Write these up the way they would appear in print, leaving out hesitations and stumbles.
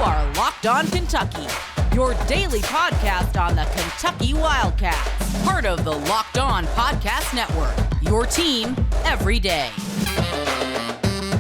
are Locked On Kentucky, your daily podcast on the Kentucky Wildcats, part of the Locked On Podcast Network, your team every day.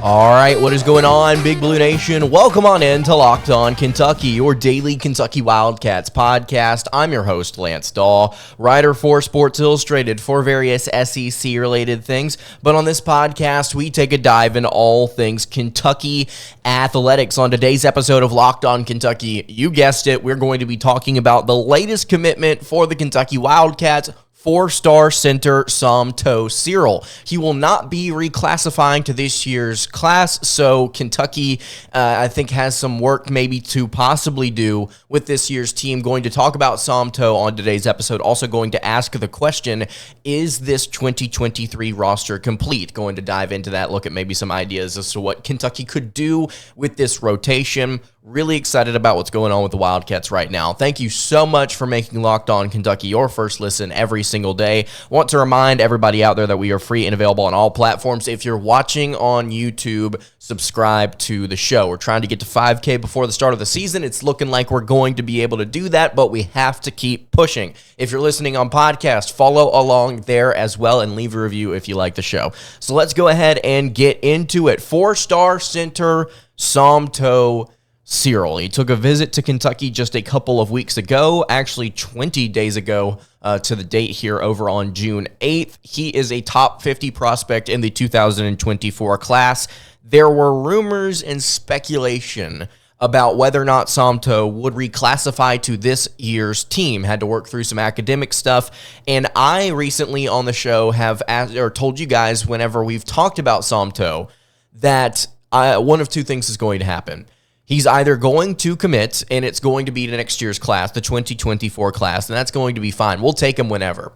All right, what is going on, Big Blue Nation? Welcome on in to Locked On Kentucky, your daily Kentucky Wildcats podcast. I'm your host, Lance Dahl, writer for Sports Illustrated for various SEC-related things. But on this podcast, we take a dive into all things Kentucky athletics. On today's episode of Locked On Kentucky, you guessed it, we're going to be talking about the latest commitment for the Kentucky Wildcats, four-star center Somto Cyril. He will not be reclassifying to this year's class, so Kentucky, I think, has some work maybe to possibly do with this year's team. Going to talk about Somto on today's episode. Also going to ask the question, is this 2023 roster complete? Going to dive into that, look at maybe some ideas as to what Kentucky could do with this rotation. Really excited about what's going on with the Wildcats right now. Thank you so much for making Locked On Kentucky your first listen every single day. Want to remind everybody out there that we are free and available on all platforms. If you're watching on YouTube, subscribe to the show. We're trying to get to 5K before the start of the season. It's looking like we're going to be able to do that, but we have to keep pushing. If you're listening on podcast, follow along there as well and leave a review if you like the show. So let's go ahead and get into it. Four-star center Somto Cyril. He took a visit to Kentucky just a couple of weeks ago, actually 20 days ago to the date here over on June 8th. He is a top 50 prospect in the 2024 class. There were rumors and speculation about whether or not Somto would reclassify to this year's team. Had to work through some academic stuff, and I recently on the show have asked, or told you guys whenever we've talked about Somto that one of two things is going to happen. He's either going to commit, and it's going to be the next year's class, the 2024 class, and that's going to be fine. We'll take him whenever.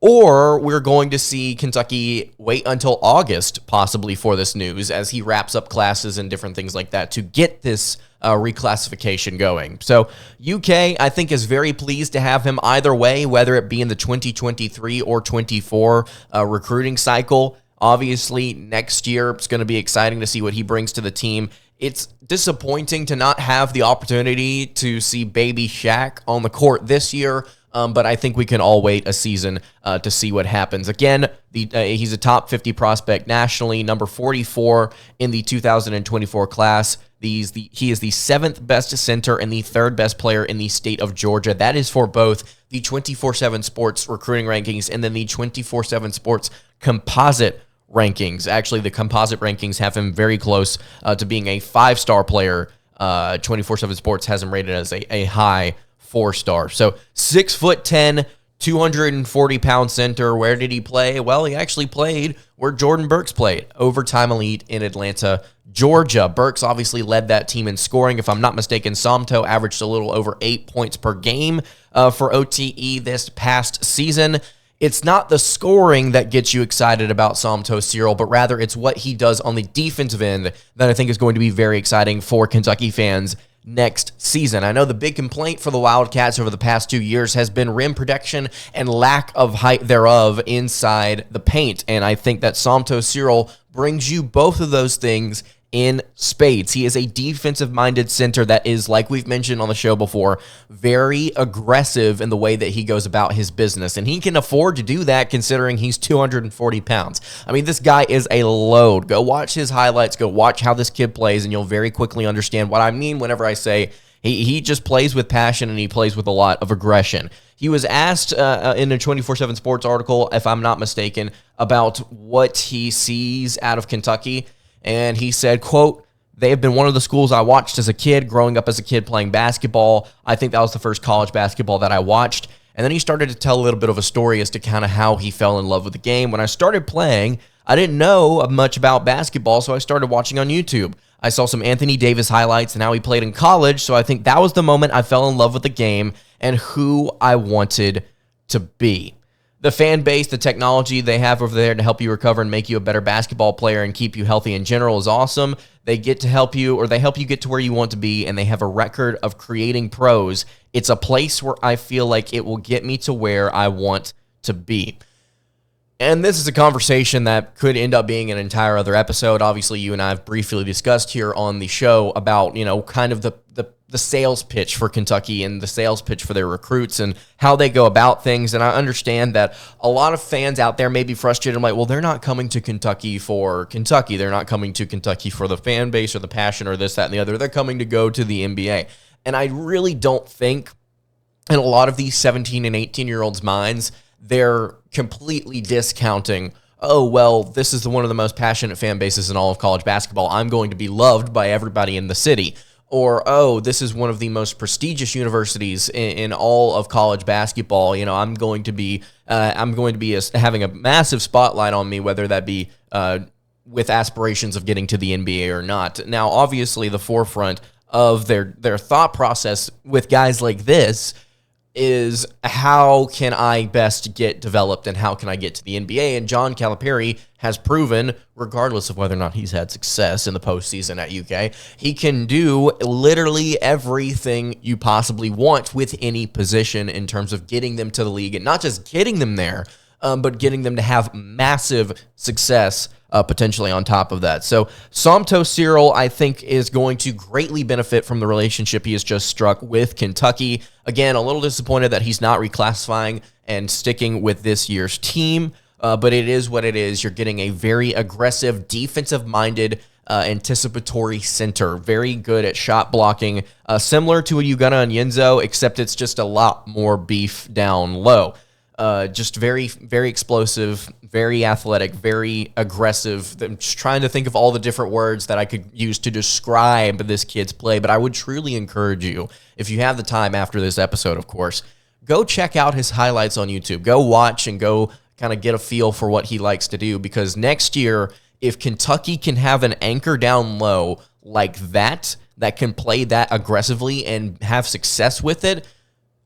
Or we're going to see Kentucky wait until August, possibly, for this news as he wraps up classes and different things like that to get this reclassification going. So UK, I think, is very pleased to have him either way, whether it be in the 2023 or 24 recruiting cycle. Obviously, next year, it's going to be exciting to see what he brings to the team. It's disappointing to not have the opportunity to see baby Shaq on the court this year, but I think we can all wait a season to see what happens. Again, he's a top 50 prospect nationally, number 44 in the 2024 class. He is the seventh best center and the third best player in the state of Georgia. That is for both the 24/7 Sports recruiting rankings and then the 24/7 Sports composite rankings. Actually, the composite rankings have him very close to being a five-star player. 24/7 Sports has him rated as a high four-star. So 6'10", 240-pound center. Where did he play? Well, he actually played where Jordan Burks played, Overtime Elite in Atlanta, Georgia. Burks obviously led that team in scoring. If I'm not mistaken, Somto averaged a little over 8 points per game for OTE this past season. It's not the scoring that gets you excited about Somto Cyril, but rather it's what he does on the defensive end that I think is going to be very exciting for Kentucky fans next season. I know the big complaint for the Wildcats over the past 2 years has been rim protection and lack of height thereof inside the paint, and I think that Somto Cyril brings you both of those things in spades. He is a defensive-minded center that is, like we've mentioned on the show before, very aggressive in the way that he goes about his business, and he can afford to do that considering he's 240 pounds. I mean, this guy is a load. Go watch his highlights. Go watch how this kid plays, and you'll very quickly understand what I mean whenever I say he just plays with passion and he plays with a lot of aggression. He was asked in a 24/7 Sports article, if I'm not mistaken, about what he sees out of Kentucky. And he said, quote, "They have been one of the schools I watched as a kid, growing up as a kid playing basketball. I think that was the first college basketball that I watched." And then he started to tell a little bit of a story as to kind of how he fell in love with the game. "When I started playing, I didn't know much about basketball, so I started watching on YouTube. I saw some Anthony Davis highlights and how he played in college, so I think that was the moment I fell in love with the game and who I wanted to be." The fan base, the technology they have over there to help you recover and make you a better basketball player and keep you healthy in general is awesome. They get to help you, or they help you get to where you want to be, and they have a record of creating pros. It's a place where I feel like it will get me to where I want to be. And this is a conversation that could end up being an entire other episode. Obviously, you and I have briefly discussed here on the show about, kind of the sales pitch for Kentucky and the sales pitch for their recruits and how they go about things. And I understand that a lot of fans out there may be frustrated. I'm like, well, they're not coming to Kentucky for Kentucky. They're not coming to Kentucky for the fan base or the passion or this, that, and the other. They're coming to go to the NBA. And I really don't think in a lot of these 17 and 18-year-olds' minds, they're completely discounting, oh, well, this is one of the most passionate fan bases in all of college basketball. I'm going to be loved by everybody in the city. Or, oh, this is one of the most prestigious universities in all of college basketball. I'm going to be having a massive spotlight on me, whether that be with aspirations of getting to the NBA or not. Now, obviously, the forefront of their thought process with guys like this is how can I best get developed and how can I get to the NBA? And John Calipari has proven, regardless of whether or not he's had success in the postseason at UK, he can do literally everything you possibly want with any position in terms of getting them to the league, and not just getting them there, but getting them to have massive success potentially on top of that. So Somto Cyril, I think, is going to greatly benefit from the relationship he has just struck with Kentucky. Again, a little disappointed that he's not reclassifying and sticking with this year's team, but it is what it is. You're getting a very aggressive, defensive-minded, anticipatory center, very good at shot blocking, similar to a Ugonna Onyenso, except it's just a lot more beef down low. Just very, very explosive, very athletic, very aggressive. I'm just trying to think of all the different words that I could use to describe this kid's play, but I would truly encourage you, if you have the time after this episode, of course, go check out his highlights on YouTube. Go watch and go kind of get a feel for what he likes to do, because next year, if Kentucky can have an anchor down low like that can play that aggressively and have success with it,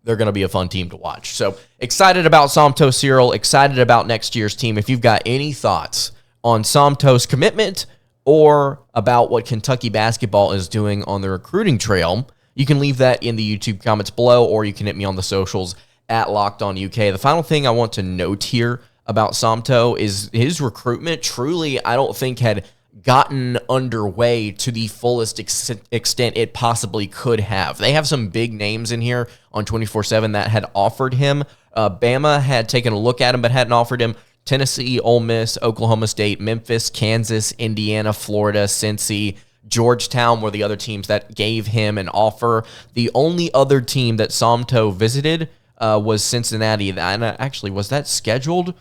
they're going to be a fun team to watch. So excited about Somto Cyril, excited about next year's team. If you've got any thoughts on Somto's commitment or about what Kentucky basketball is doing on the recruiting trail, you can leave that in the YouTube comments below, or you can hit me on the socials at Locked On UK. The final thing I want to note here about Somto is his recruitment truly, I don't think, had gotten underway to the fullest extent it possibly could have. They have some big names in here on 24/7 that had offered him. Bama had taken a look at him but hadn't offered him. Tennessee, Ole Miss, Oklahoma State, Memphis, Kansas, Indiana, Florida, Cincy, Georgetown were the other teams that gave him an offer. The only other team that Somto visited was Cincinnati. And actually, was that scheduled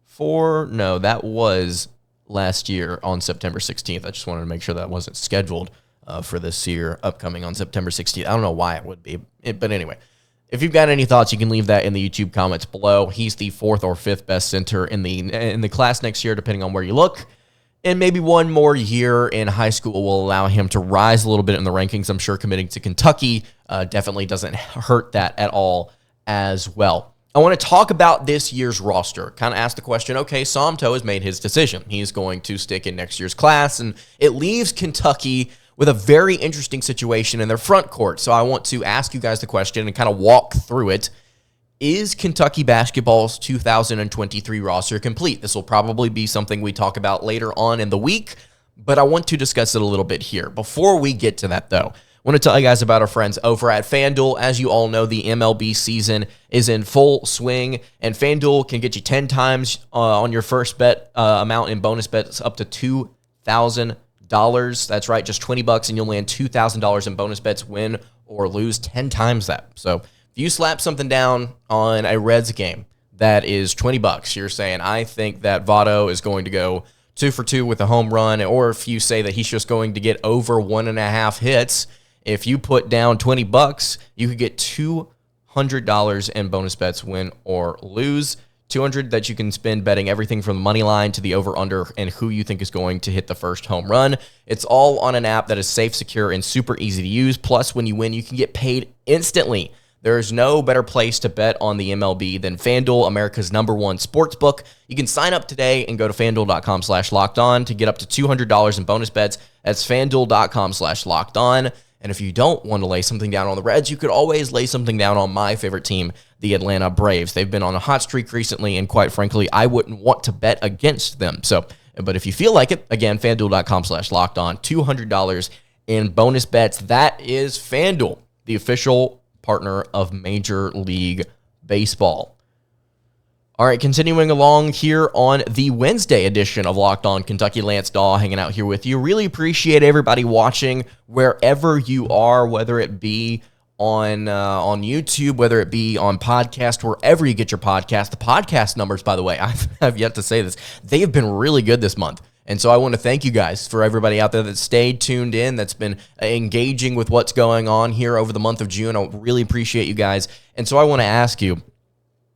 for? No, that was last year on September 16th. I just wanted to make sure that wasn't scheduled for this year upcoming on September 16th. I don't know why it would be, but anyway, if you've got any thoughts, you can leave that in the YouTube comments below. He's the 4th or 5th best center in the class next year, depending on where you look. And maybe one more year in high school will allow him to rise a little bit in the rankings. I'm sure committing to Kentucky definitely doesn't hurt that at all as well. I want to talk about this year's roster. Kind of ask the question, okay, Somto has made his decision. He's going to stick in next year's class, and it leaves Kentucky with a very interesting situation in their front court. So I want to ask you guys the question and kind of walk through it. Is Kentucky basketball's 2023 roster complete? This will probably be something we talk about later on in the week, but I want to discuss it a little bit here. Before we get to that, though, I want to tell you guys about our friends over at FanDuel. As you all know, the MLB season is in full swing, and FanDuel can get you 10 times on your first bet amount in bonus bets up to $2,000. That's right, just $20, and you'll land $2,000 in bonus bets, win or lose 10 times that. So if you slap something down on a Reds game that is $20, you're saying, I think that Votto is going to go 2 for 2 with a home run, or if you say that he's just going to get over 1.5 hits, if you put down $20, you could get $200 in bonus bets, win or lose. $200 that you can spend betting everything from the money line to the over-under and who you think is going to hit the first home run. It's all on an app that is safe, secure, and super easy to use. Plus, when you win, you can get paid instantly. There is no better place to bet on the MLB than FanDuel, America's #1 sportsbook. You can sign up today and go to FanDuel.com/lockedon to get up to $200 in bonus bets. That's FanDuel.com/lockedon. And if you don't want to lay something down on the Reds, you could always lay something down on my favorite team, the Atlanta Braves. They've been on a hot streak recently, and quite frankly, I wouldn't want to bet against them. But if you feel like it, again, FanDuel.com/lockedon, $200 in bonus bets. That is FanDuel, the official partner of Major League Baseball. All right, continuing along here on the Wednesday edition of Locked On Kentucky, Lance Daw hanging out here with you. Really appreciate everybody watching wherever you are, whether it be on YouTube, whether it be on podcast, wherever you get your podcast. The podcast numbers, by the way, I have yet to say this, they have been really good this month. And so I want to thank you guys for everybody out there that stayed tuned in, that's been engaging with what's going on here over the month of June. I really appreciate you guys. And so I want to ask you,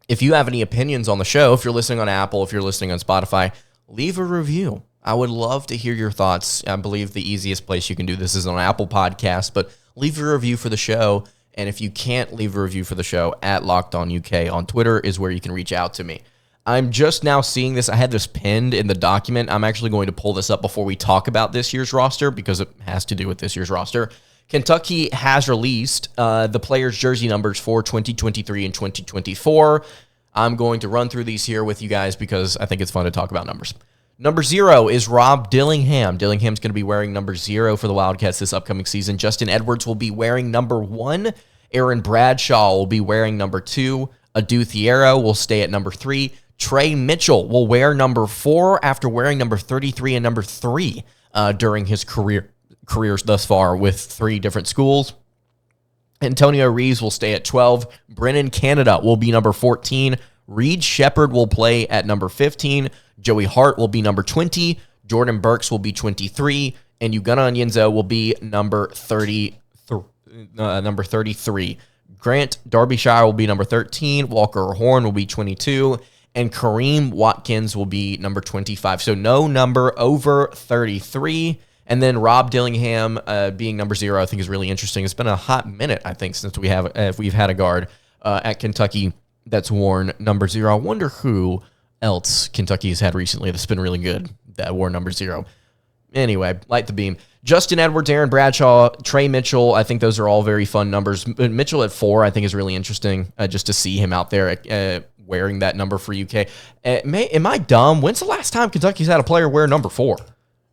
if you have any opinions on the show, if you're listening on Apple, if you're listening on Spotify, leave a review. I would love to hear your thoughts. I believe the easiest place you can do this is on Apple Podcasts, but leave a review for the show. And if you can't leave a review for the show, at Locked On UK on Twitter is where you can reach out to me. I'm just now seeing this. I had this pinned in the document. I'm actually going to pull this up before we talk about this year's roster because it has to do with this year's roster. Kentucky has released the players' jersey numbers for 2023 and 2024. I'm going to run through these here with you guys because I think it's fun to talk about numbers. Number 0 is Rob Dillingham. Dillingham's going to be wearing number 0 for the Wildcats this upcoming season. Justin Edwards will be wearing number 1. Aaron Bradshaw will be wearing number 2. Adu Thiero will stay at number 3. Trey Mitchell will wear number 4 after wearing number 33 and number 3 during his careers thus far with 3 different schools. Antonio Reeves will stay at 12. Brennan Canada will be number 14. Reed Shepard will play at number 15. Joey Hart will be number 20. Jordan Burks will be 23. And Ugonna Onyenso will be number 33. Grant Derbyshire will be number 13. Walker Horn will be 22. And Kareem Watkins will be number 25. So no number over 33. And then Rob Dillingham being number 0, I think is really interesting. It's been a hot minute, I think, since we've had a guard at Kentucky that's worn number 0. I wonder who else Kentucky has had recently that's been really good that wore number 0. Anyway, light the beam. Justin Edwards, Aaron Bradshaw, Trey Mitchell, I think those are all very fun numbers. Mitchell at 4, I think is really interesting just to see him out there wearing that number for UK. Am I dumb? When's the last time Kentucky's had a player wear number 4?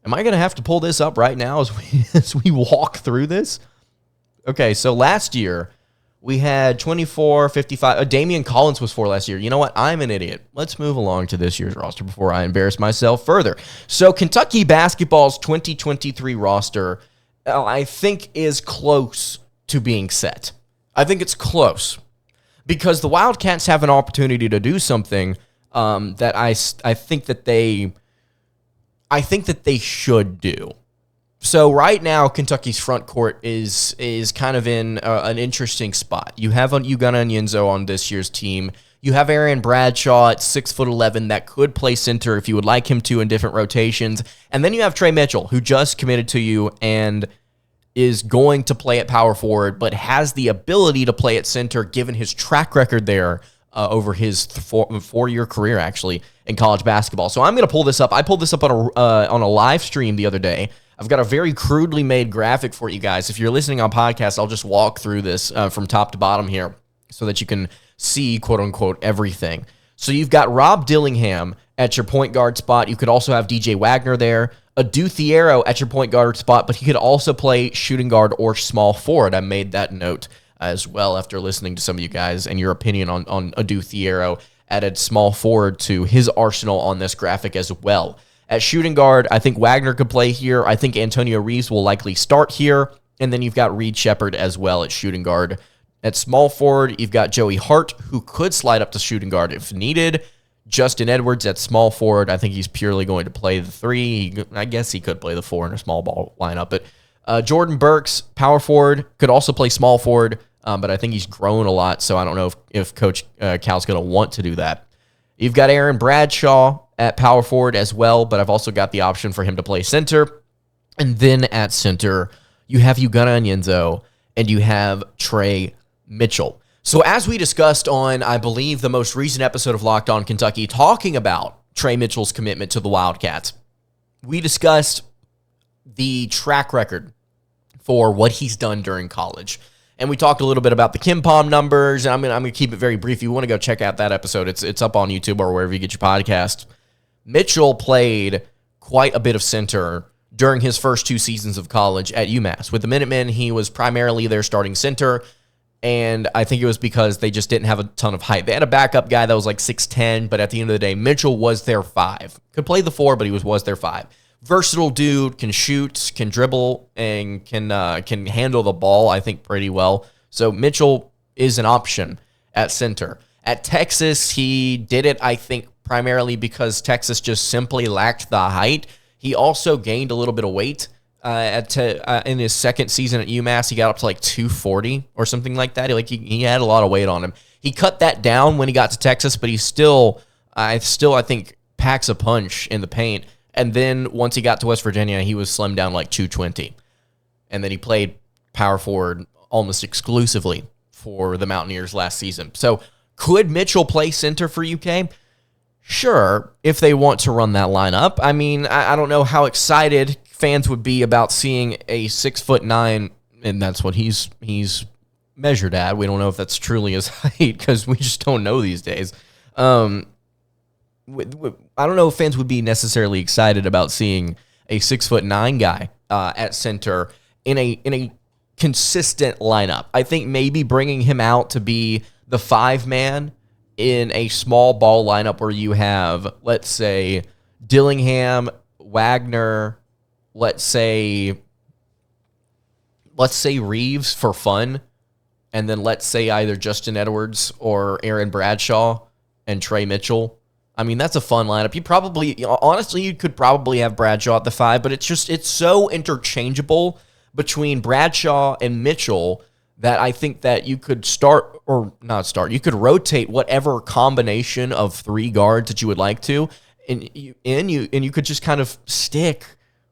Am I going to have to pull this up right now as we walk through this? Okay, so last year we had 24, 55. Damian Collins was 4 last year. You know what? I'm an idiot. Let's move along to this year's roster before I embarrass myself further. So Kentucky basketball's 2023 roster, I think, is close to being set. I think it's close because the Wildcats have an opportunity to do something that I think that they should do. So right now, Kentucky's front court is kind of in an interesting spot. You have Ugonna Onyenso on this year's team. You have Aaron Bradshaw at 6'11" that could play center if you would like him to in different rotations. And then you have Trey Mitchell, who just committed to you and is going to play at power forward, but has the ability to play at center given his track record there over his four-year career, actually, in college basketball. So I'm going to pull this up. I pulled this up on a live stream the other day. I've got a very crudely made graphic for you guys. If you're listening on podcast, I'll just walk through this from top to bottom here so that you can see, quote-unquote, everything. So you've got Rob Dillingham at your point guard spot. You could also have DJ Wagner there. Adu Thiero at your point guard spot, but he could also play shooting guard or small forward. I made that note as well after listening to some of you guys and your opinion on Adu Thiero. Added small forward to his arsenal on this graphic as well. At shooting guard, I think Wagner could play here. I think Antonio Reeves will likely start here. And then you've got Reed Shepard as well at shooting guard. At small forward, you've got Joey Hart, who could slide up to shooting guard if needed. Justin Edwards at small forward, I think he's purely going to play the 3. I guess he could play the 4 in a small ball lineup. But Jordan Burks, power forward, could also play small forward. But I think he's grown a lot, so I don't know if Coach Cal's going to want to do that. You've got Aaron Bradshaw at power forward as well, but I've also got the option for him to play center. And then at center, you have Ugonna Onyenso and you have Trey Mitchell. So as we discussed on, I believe, the most recent episode of Locked On Kentucky, talking about Trey Mitchell's commitment to the Wildcats, we discussed the track record for what he's done during college. And we talked a little bit about the Kim Pom numbers, and I'm gonna keep it very brief. If you want to go check out that episode, it's up on YouTube or wherever you get your podcast. Mitchell played quite a bit of center during his first 2 seasons of college at UMass. With the Minutemen, he was primarily their starting center, and I think it was because they just didn't have a ton of height. They had a backup guy that was like 6'10", but at the end of the day, Mitchell was their 5. Could play the 4, but he was their 5. Versatile dude, can shoot, can dribble, and can handle the ball, I think, pretty well. So Mitchell is an option at center. At Texas, he did it, I think, primarily because Texas just simply lacked the height. He also gained a little bit of weight. In his second season at UMass, he got up to like 240 or something like that. He had a lot of weight on him. He cut that down when he got to Texas, but he still I think packs a punch in the paint. And then once he got to West Virginia, he was slimmed down like 220. And then he played power forward almost exclusively for the Mountaineers last season. So could Mitchell play center for UK? Sure, if they want to run that lineup. I mean, I don't know how excited fans would be about seeing a 6'9", and that's what he's measured at. We don't know if that's truly his height because we just don't know these days. I don't know if fans would be necessarily excited about seeing a 6'9" guy at center in a consistent lineup. I think maybe bringing him out to be the 5-man in a small ball lineup where you have, let's say, Dillingham, Wagner, let's say Reeves for fun, and then let's say either Justin Edwards or Aaron Bradshaw and Trey Mitchell. I mean, that's a fun lineup. You could probably have Bradshaw at the 5, but it's so interchangeable between Bradshaw and Mitchell that I think that you could you could rotate whatever combination of 3 guards that you would like to, and you could just kind of stick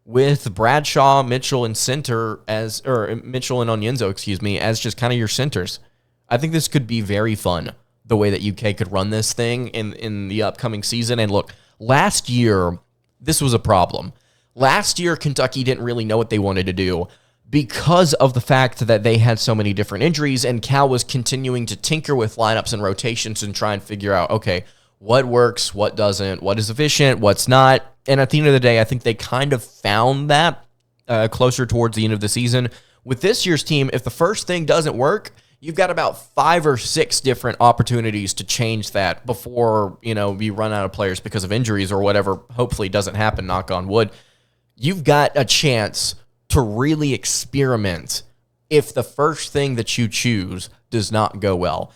with Bradshaw, Mitchell, and Mitchell and Onyenso, as just kind of your centers. I think this could be very fun, the way that UK could run this thing in the upcoming season. And look, last year, this was a problem. Last year, Kentucky didn't really know what they wanted to do because of the fact that they had so many different injuries, and Cal was continuing to tinker with lineups and rotations and try and figure out, okay, what works, what doesn't, what is efficient, what's not. And at the end of the day, I think they kind of found that closer towards the end of the season. With this year's team, if the first thing doesn't work, you've got about 5 or 6 different opportunities to change that before, you run out of players because of injuries or whatever. Hopefully doesn't happen, knock on wood. You've got a chance to really experiment if the first thing that you choose does not go well.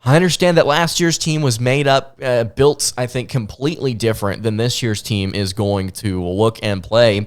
I understand that last year's team was built, I think, completely different than this year's team is going to look and play.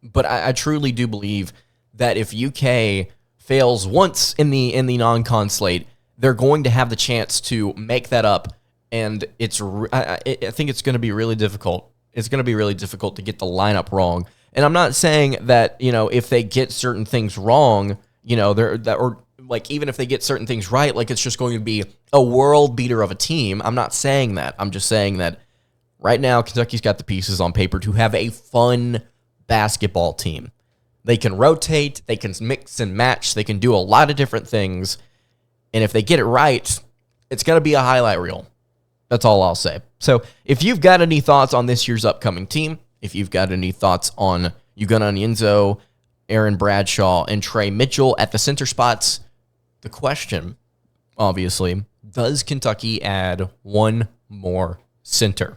But I truly do believe that if UK fails once in the non-con slate, they're going to have the chance to make that up, and I think it's going to be really difficult. It's going to be really difficult to get the lineup wrong. And I'm not saying that, if they get certain things wrong, even if they get certain things right, like it's just going to be a world beater of a team. I'm not saying that. I'm just saying that right now Kentucky's got the pieces on paper to have a fun basketball team. They can rotate, they can mix and match, they can do a lot of different things. And if they get it right, it's going to be a highlight reel. That's all I'll say. So if you've got any thoughts on this year's upcoming team, if you've got any thoughts on Ugonna Onyenso, Aaron Bradshaw, and Trey Mitchell at the center spots, the question, obviously, does Kentucky add one more center?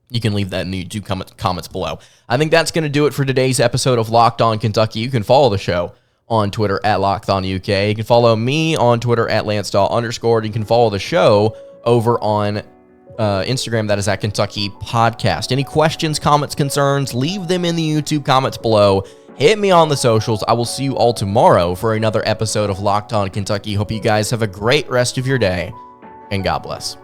You can leave that in the YouTube comments below. I think that's going to do it for today's episode of Locked On Kentucky. You can follow the show on Twitter at LockedOnUK. You can follow me on Twitter at @LanceDahl_. You can follow the show over on Instagram, that is at Kentucky Podcast. Any questions, comments, concerns, leave them in the YouTube comments below. Hit me on the socials. I will see you all tomorrow for another episode of Locked On Kentucky. Hope you guys have a great rest of your day, and God bless.